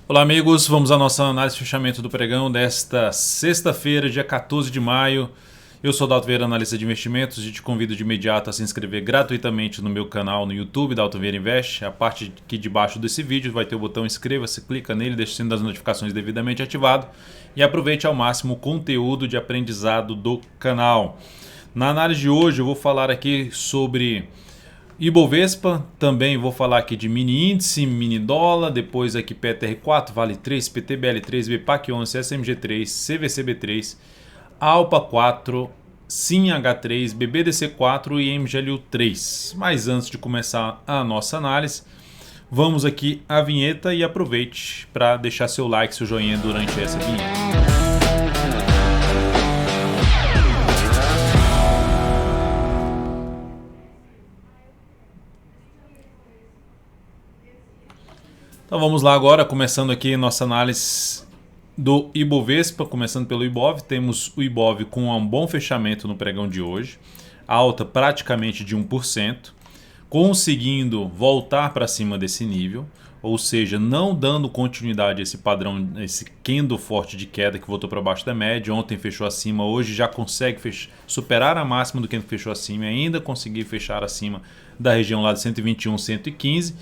Olá amigos, vamos à nossa análise de fechamento do pregão desta sexta-feira, dia 14 de maio. Eu sou Dalton Vieira, analista de investimentos, e te convido de imediato a se inscrever gratuitamente no meu canal no YouTube, Dalton Vieira Invest. A parte aqui de baixo desse vídeo vai ter o botão inscreva-se, clica nele, deixa o sino das notificações devidamente ativado e aproveite ao máximo o conteúdo de aprendizado do canal. Na análise de hoje eu vou falar aqui sobre Ibovespa, também vou falar aqui de mini índice, mini dólar, depois aqui PTR4, Vale 3, PTBL3, BPAC 11, SMG3, CVCB3, ALPA 4, SIMH3, BBDC4 e MGLU3. Mas antes de começar a nossa análise, vamos aqui à vinheta e aproveite para deixar seu like, seu joinha durante essa vinheta. Então vamos lá agora, começando aqui nossa análise do Ibovespa, começando pelo Ibov. Temos o Ibov com um bom fechamento no pregão de hoje, alta praticamente de 1%, conseguindo voltar para cima desse nível, ou seja, não dando continuidade a esse padrão, esse candle forte de queda que voltou para baixo da média. Ontem fechou acima, hoje já consegue superar a máxima do candle que fechou acima e ainda conseguir fechar acima da região lá de 121, 115.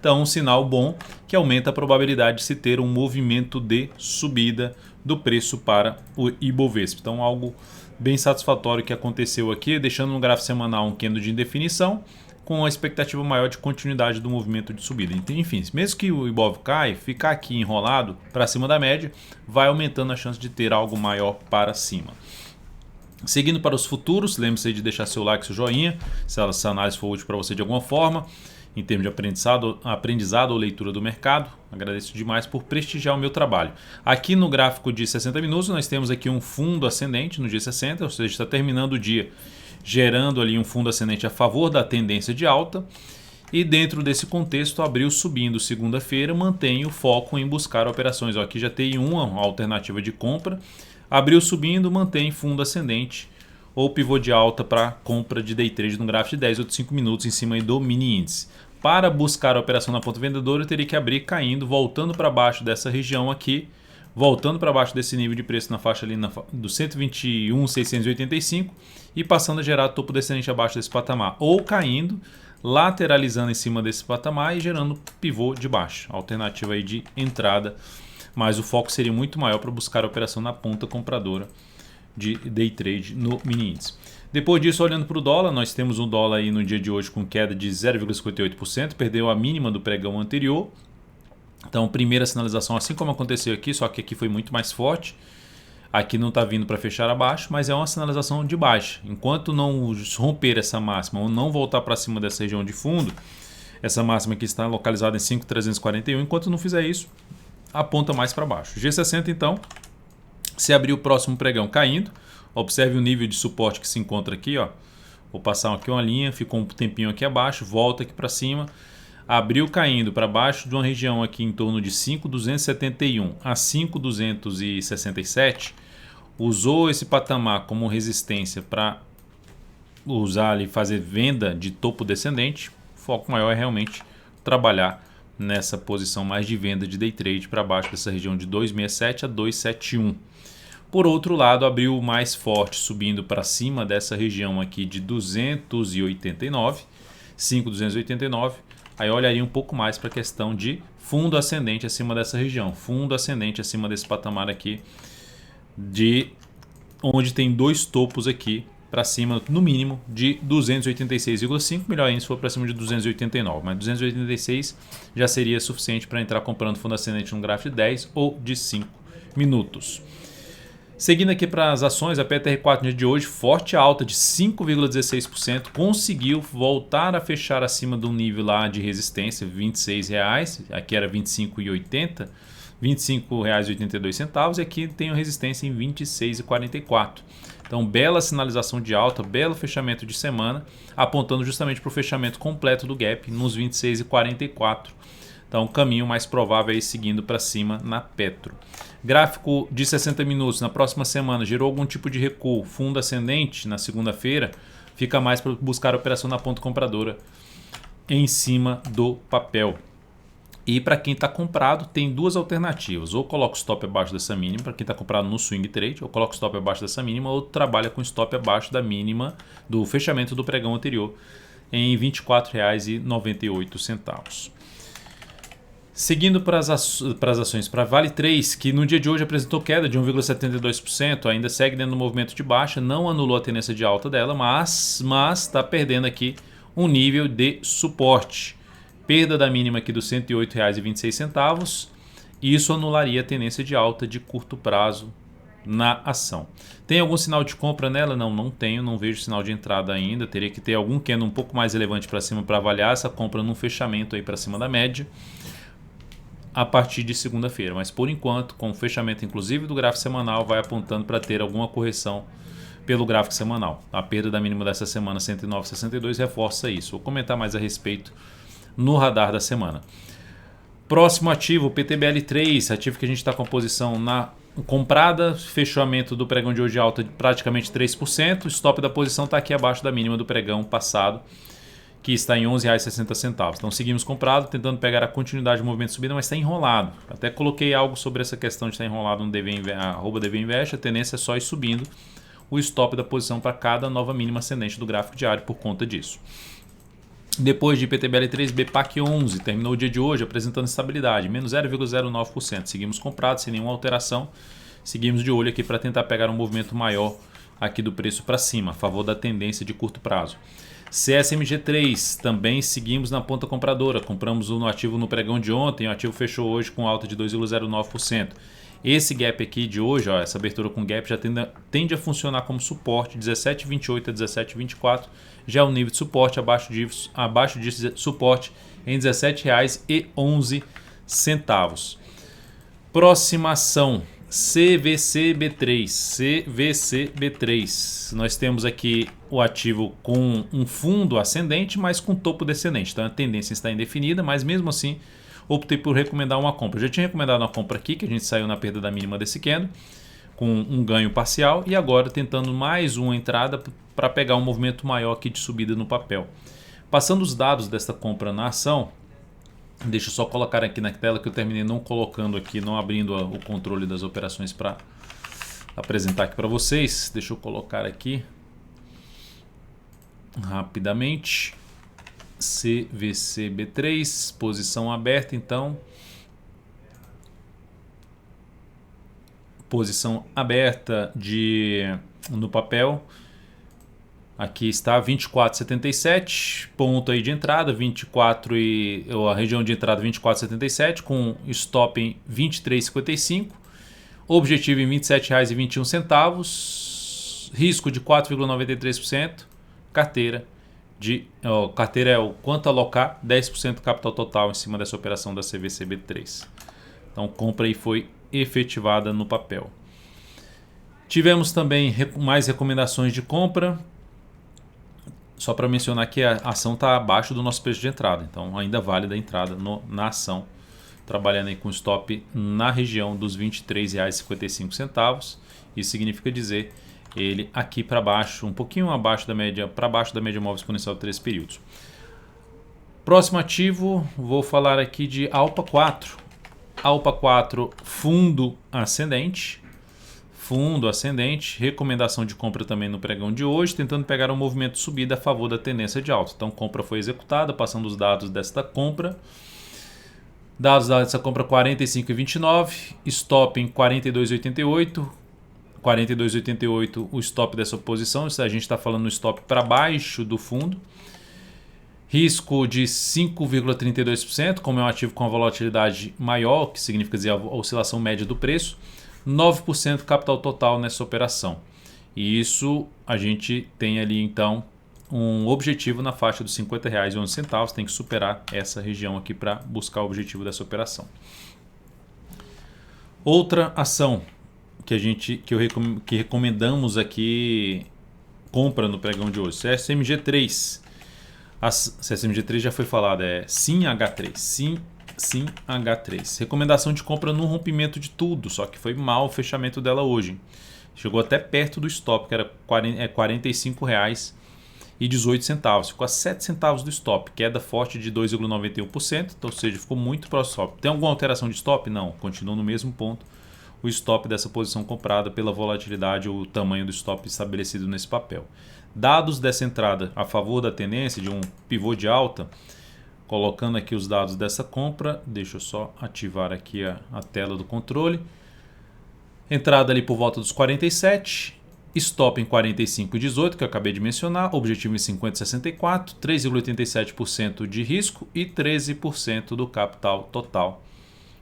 Então, um sinal bom que aumenta a probabilidade de se ter um movimento de subida do preço para o Ibovespa. Então, algo bem satisfatório que aconteceu aqui, deixando no gráfico semanal um candle de indefinição, com a expectativa maior de continuidade do movimento de subida. Enfim, mesmo que o Ibov caia, ficar aqui enrolado para cima da média, vai aumentando a chance de ter algo maior para cima. Seguindo para os futuros, lembre-se de deixar seu like, seu joinha, se essa análise for útil para você de alguma forma, em termos de aprendizado ou leitura do mercado. Agradeço demais por prestigiar o meu trabalho. Aqui no gráfico de 60 minutos nós temos aqui um fundo ascendente no dia 60, ou seja, está terminando o dia gerando ali um fundo ascendente a favor da tendência de alta. E dentro desse contexto, abriu subindo segunda-feira, mantém o foco em buscar operações. Aqui já tem uma alternativa de compra, abriu subindo, mantém fundo ascendente ou pivô de alta para compra de day trade no gráfico de 10 ou de 5 minutos em cima do mini índice. Para buscar a operação na ponta vendedora, eu teria que abrir caindo, voltando para baixo dessa região aqui, voltando para baixo desse nível de preço na faixa ali do 121.685 e passando a gerar topo descendente abaixo desse patamar, ou caindo, lateralizando em cima desse patamar e gerando pivô de baixo, alternativa aí de entrada, mas o foco seria muito maior para buscar a operação na ponta compradora de day trade no mini índice. Depois disso, olhando para o dólar, nós temos um dólar aí no dia de hoje com queda de 0,58%, perdeu a mínima do pregão anterior. Então, primeira sinalização, assim como aconteceu aqui, só que aqui foi muito mais forte. Aqui não está vindo para fechar abaixo, mas é uma sinalização de baixa. Enquanto não romper essa máxima ou não voltar para cima dessa região de fundo, essa máxima aqui está localizada em 5.341, enquanto não fizer isso, aponta mais para baixo. G60 então, se abrir o próximo pregão caindo, observe o nível de suporte que se encontra aqui, ó. Vou passar aqui uma linha, ficou um tempinho aqui abaixo, volta aqui para cima, abriu caindo para baixo de uma região aqui em torno de 5.271 a 5.267, usou esse patamar como resistência para usar ali, fazer venda de topo descendente. O foco maior é realmente trabalhar nessa posição mais de venda de day trade para baixo dessa região de 267 a 271. Por outro lado, abriu mais forte, subindo para cima dessa região aqui de 289, 5.289. Aí eu olharia um pouco mais para a questão de fundo ascendente acima dessa região. Fundo ascendente acima desse patamar aqui, de onde tem dois topos aqui para cima, no mínimo, de 286,5. Melhor ainda se for para cima de 289. Mas 286 já seria suficiente para entrar comprando fundo ascendente no gráfico de 10 ou de 5 minutos. Seguindo aqui para as ações, a PTR4 no dia de hoje, forte alta de 5,16%, conseguiu voltar a fechar acima do nível lá de resistência, R$ 26,00, aqui era R$ 25,80, R$ 25,82 e aqui tem a resistência em R$ 26,44. Então, bela sinalização de alta, belo fechamento de semana, apontando justamente para o fechamento completo do gap nos 26,44. Então, o caminho mais provável é ir seguindo para cima na Petro. Gráfico de 60 minutos na próxima semana gerou algum tipo de recuo, fundo ascendente na segunda-feira, fica mais para buscar a operação na ponta compradora em cima do papel. E para quem está comprado, tem duas alternativas. Ou coloca o stop abaixo dessa mínima, para quem está comprado no swing trade, ou coloca o stop abaixo dessa mínima, ou trabalha com stop abaixo da mínima do fechamento do pregão anterior em R$ 24,98. Seguindo para as ações, para Vale 3, que no dia de hoje apresentou queda de 1,72%, ainda segue dentro do movimento de baixa, não anulou a tendência de alta dela, mas está perdendo aqui um nível de suporte. Perda da mínima aqui dos R$ 108,26, e isso anularia a tendência de alta de curto prazo na ação. Tem algum sinal de compra nela? Não tenho, não vejo sinal de entrada ainda. Teria que ter algum candle um pouco mais relevante para cima para avaliar essa compra num fechamento aí para cima da média a partir de segunda-feira. Mas por enquanto, com o fechamento inclusive do gráfico semanal, vai apontando para ter alguma correção pelo gráfico semanal. A perda da mínima dessa semana, 109,62, reforça isso. Vou comentar mais a respeito no radar da semana. Próximo ativo, PTBL3, ativo que a gente está com a posição na comprada, fechamento do pregão de hoje alta de praticamente 3%, o stop da posição está aqui abaixo da mínima do pregão passado, que está em R$ 11,60. Então seguimos comprado, tentando pegar a continuidade do movimento de subida, mas está enrolado. Até coloquei algo sobre essa questão de estar enrolado no @DVInvest, a tendência é só ir subindo o stop da posição para cada nova mínima ascendente do gráfico diário por conta disso. Depois de PTBL3, BPAC11 terminou o dia de hoje apresentando estabilidade, menos 0,09%. Seguimos comprados sem nenhuma alteração. Seguimos de olho aqui para tentar pegar um movimento maior aqui do preço para cima, a favor da tendência de curto prazo. CSMG3, também seguimos na ponta compradora. Compramos no ativo no pregão de ontem, o ativo fechou hoje com alta de 2,09%. Esse gap aqui de hoje, essa abertura com gap já tende a funcionar como suporte, 17,28 a 17,24, já é o nível de suporte, abaixo disso suporte em R$ 17,11. Próxima ação, CVCB3. Nós temos aqui o ativo com um fundo ascendente, mas com topo descendente. Então a tendência está indefinida, mas mesmo assim optei por recomendar uma compra. Eu já tinha recomendado uma compra aqui, que a gente saiu na perda da mínima desse candle, com um ganho parcial, e agora tentando mais uma entrada para pegar um movimento maior aqui de subida no papel. Passando os dados desta compra na ação, deixa eu só colocar aqui na tela que eu terminei não colocando aqui, não abrindo o controle das operações para apresentar aqui para vocês. Deixa eu colocar aqui rapidamente. CVCB3, posição aberta, então. Posição aberta no papel. Aqui está 24,77, ponto aí de entrada, a região de entrada 24,77, com stop em 23,55, objetivo em R$ 27,21, risco de 4,93%, carteira é o quanto alocar, 10% capital total em cima dessa operação da CVCB3. Então compra aí foi efetivada no papel. Tivemos também mais recomendações de compra. Só para mencionar que a ação está abaixo do nosso preço de entrada, então ainda válida a entrada na ação, trabalhando aí com stop na região dos R$ 23,55. Isso significa dizer ele aqui para baixo, um pouquinho abaixo da média, para baixo da média móvel exponencial de 3 períodos. Próximo ativo, vou falar aqui de Alpa 4. Alpa 4, fundo ascendente, recomendação de compra também no pregão de hoje, tentando pegar um movimento de subida a favor da tendência de alta. Então, compra foi executada, passando os dados desta compra. Dados dessa compra 45,29, stop em 42,88. 42,88 o stop dessa posição, a gente está falando no stop para baixo do fundo. Risco de 5,32%, como é um ativo com a volatilidade maior, que significa dizer a oscilação média do preço. 9% capital total nessa operação. E isso a gente tem ali então um objetivo na faixa dos R$ 50,11. Tem que superar essa região aqui para buscar o objetivo dessa operação. Outra ação que recomendamos aqui, compra no pregão de hoje, CSMG3. CSMG3 já foi falado, é SIMH3. SIMH3. Recomendação de compra no rompimento de tudo, só que foi mal o fechamento dela hoje. Chegou até perto do stop, que era R$ 45,00. 2,18 ficou a 7 centavos do stop, queda forte de 2,91%, então, ou seja, ficou muito próximo do stop. Tem alguma alteração de stop? Não, continua no mesmo ponto o stop dessa posição comprada pela volatilidade ou o tamanho do stop estabelecido nesse papel. Dados dessa entrada a favor da tendência de um pivô de alta, colocando aqui os dados dessa compra, deixa eu só ativar aqui a tela do controle. Entrada ali por volta dos 47, stop em 45,18, que eu acabei de mencionar, objetivo em 50,64, 3,87% de risco e 13% do capital total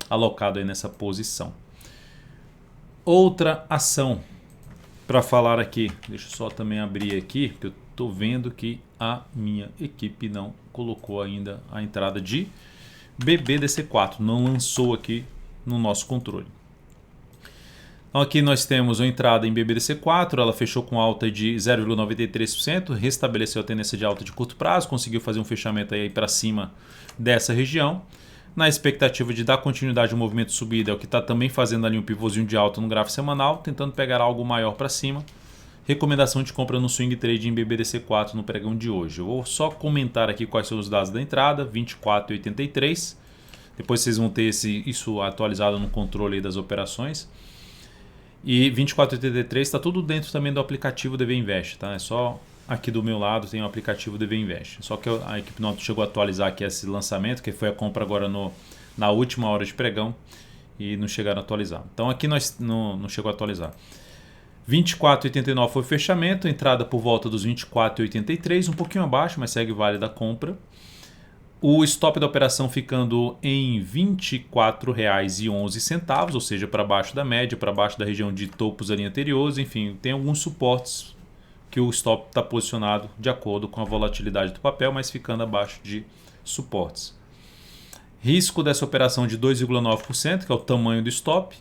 alocado aí nessa posição. Outra ação para falar aqui, deixa eu só também abrir aqui, porque eu estou vendo que a minha equipe não colocou ainda a entrada de BBDC4, não lançou aqui no nosso controle. Então aqui nós temos a entrada em BBDC4, ela fechou com alta de 0,93%, restabeleceu a tendência de alta de curto prazo, conseguiu fazer um fechamento aí para cima dessa região. Na expectativa de dar continuidade ao movimento de subida, é o que está também fazendo ali um pivôzinho de alta no gráfico semanal, tentando pegar algo maior para cima. Recomendação de compra no swing trade em BBDC4 no pregão de hoje. Eu vou só comentar aqui quais são os dados da entrada, 24,83. Depois vocês vão ter isso atualizado no controle aí das operações. E 24,83 está tudo dentro também do aplicativo DV Invest, tá? É só aqui do meu lado tem o aplicativo DV Invest. Só que a equipe não chegou a atualizar aqui esse lançamento, que foi a compra agora na última hora de pregão e não chegaram a atualizar. Então aqui nós não chegou a atualizar. 24,89 foi o fechamento, entrada por volta dos 24,83, um pouquinho abaixo, mas segue válida a compra. O stop da operação ficando em R$ 24,11, ou seja, para baixo da média, para baixo da região de topos ali anteriores. Enfim, tem alguns suportes que o stop está posicionado de acordo com a volatilidade do papel, mas ficando abaixo de suportes. Risco dessa operação de 2,9%, que é o tamanho do stop,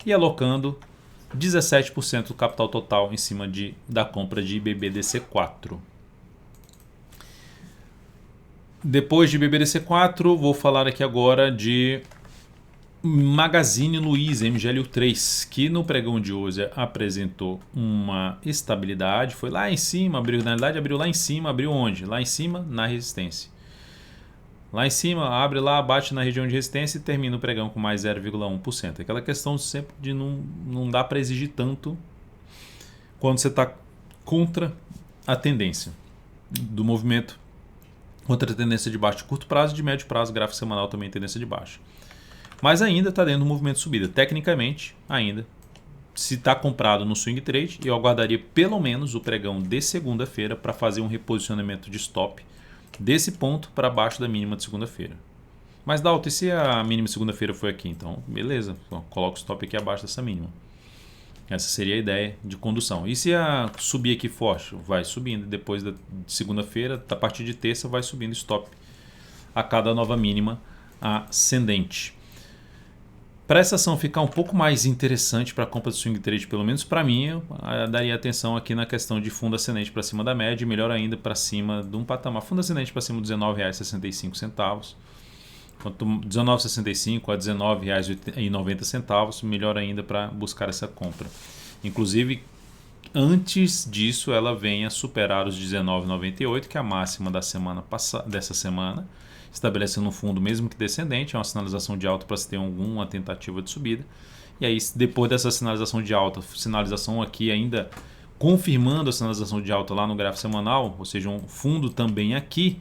e alocando 17% do capital total em cima da compra de BBDC4. Depois de BBDC4, vou falar aqui agora de Magazine Luiza MGLU3, que no pregão de hoje apresentou uma estabilidade, foi lá em cima, abriu, na realidade abriu lá em cima, abriu onde? Lá em cima, na resistência. Lá em cima, abre lá, bate na região de resistência e termina o pregão com mais 0,1%. Aquela questão sempre de não dá para exigir tanto quando você está contra a tendência do movimento, contra a tendência de baixo de curto prazo e de médio prazo, gráfico semanal também tendência de baixo. Mas ainda está dentro do movimento de subida. Tecnicamente, ainda, se está comprado no swing trade, eu aguardaria pelo menos o pregão de segunda-feira para fazer um reposicionamento de stop desse ponto para baixo da mínima de segunda-feira. Mas Dalton, e se a mínima de segunda-feira foi aqui? Então, beleza, coloca o stop aqui abaixo dessa mínima. Essa seria a ideia de condução. E se subir aqui forte? Vai subindo. Depois de segunda-feira, a partir de terça, vai subindo stop a cada nova mínima ascendente. Para essa ação ficar um pouco mais interessante para a compra de swing trade, pelo menos para mim, eu daria atenção aqui na questão de fundo ascendente para cima da média e melhor ainda para cima de um patamar. Fundo ascendente para cima de R$ 19,65. Quanto R$ 19,65 a R$ 19,90, melhor ainda para buscar essa compra. Inclusive, antes disso, ela vem a superar os R$ 19,98, que é a máxima da semana dessa semana, estabelecendo um fundo mesmo que descendente, é uma sinalização de alta para se ter alguma tentativa de subida. E aí, depois dessa sinalização de alta, sinalização aqui ainda confirmando a sinalização de alta lá no gráfico semanal, ou seja, um fundo também aqui,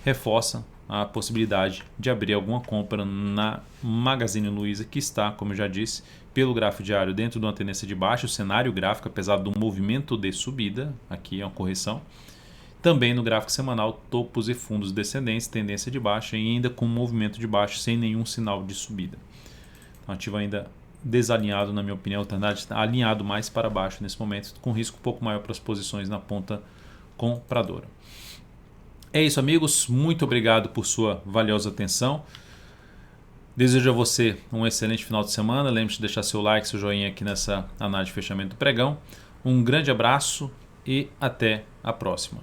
reforça a possibilidade de abrir alguma compra na Magazine Luiza, que está, como eu já disse, pelo gráfico diário dentro de uma tendência de baixa, o cenário gráfico, apesar do movimento de subida, aqui é uma correção, também no gráfico semanal, topos e fundos descendentes, tendência de baixa e ainda com movimento de baixa sem nenhum sinal de subida. Então, ativo ainda desalinhado, na minha opinião, alinhado mais para baixo nesse momento, com risco um pouco maior para as posições na ponta compradora. É isso, amigos. Muito obrigado por sua valiosa atenção. Desejo a você um excelente final de semana. Lembre-se de deixar seu like, seu joinha aqui nessa análise de fechamento do pregão. Um grande abraço e até a próxima.